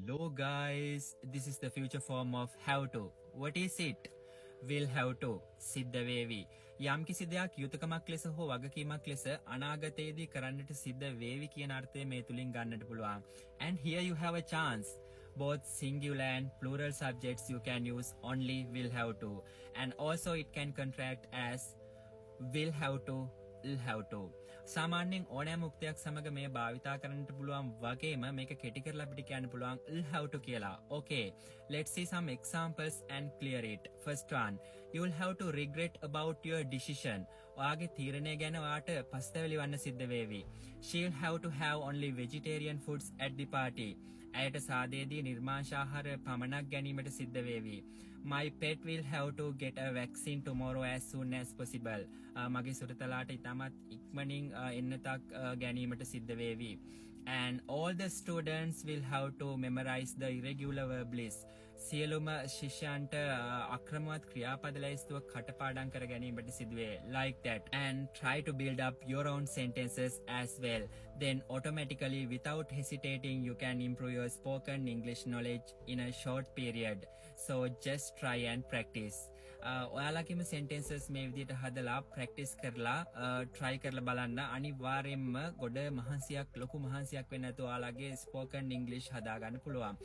Hello guys, this is the future form of have to. What is it? Will have to. සිද්ධ වේවි. යම් කිසි දෙයක් යුතුයකමක් ලෙස හෝ වගකීමක් ලෙස අනාගතයේදී කරන්නට සිද්ධ වේවි කියන අර්ථය මේ තුලින් ගන්නට පුළුවන්. And here you have a chance. Both singular and plural subjects you can use only will have to. And also it can contract as will have to, will have to. සාමාන්‍යයෙන් ඕනෑම උක්තයක් සමග මේ භාවිතා කරන්නට පුළුවන් වගේම මේක කෙටි කරලා අපිට කියන්න පුළුවන් will have to කියලා. Okay, let's see some examples and clear it. First one, you will have to regret about your decision. ඔයාගේ තීරණය ගැන ඔයාට පස්තැවිලි වන්න සිද්ධ වේවි. She will have to have only vegetarian foods at the party. ඇයට සාදයේදී නිර්මාංශාහාර පමණක් ගැනීමට සිද්ධ වේවි. My pet will have to get a vaccine tomorrow as soon as possible. මගේ සුරතලාට ඉතාමත් ඉක්මනින් එන්නතක් ගැනීමට සිද්ධ වේවි. And all the students will have to memorize the irregular verb list. සියලුම ශිෂ්‍යයන්ට අක්‍රමවත් ක්‍රියාපද ලැයිස්තුව කටපාඩම් කර ගැනීමට සිදුවේ. Like that. And try to build up your own sentences as well. Then automatically without hesitating you can improve your spoken English knowledge in a short period. So just try and practice. ඔයාලගේම sentences මේ විදිහට හදලා practice කරලා try කරලා බලන්න. අනිවාර්යයෙන්ම ගොඩ මහන්සියක් ලොකු මහන්සියක් වෙන්නේ නැතුව ඔයාලගේ spoken English හදා ගන්න පුළුවන්.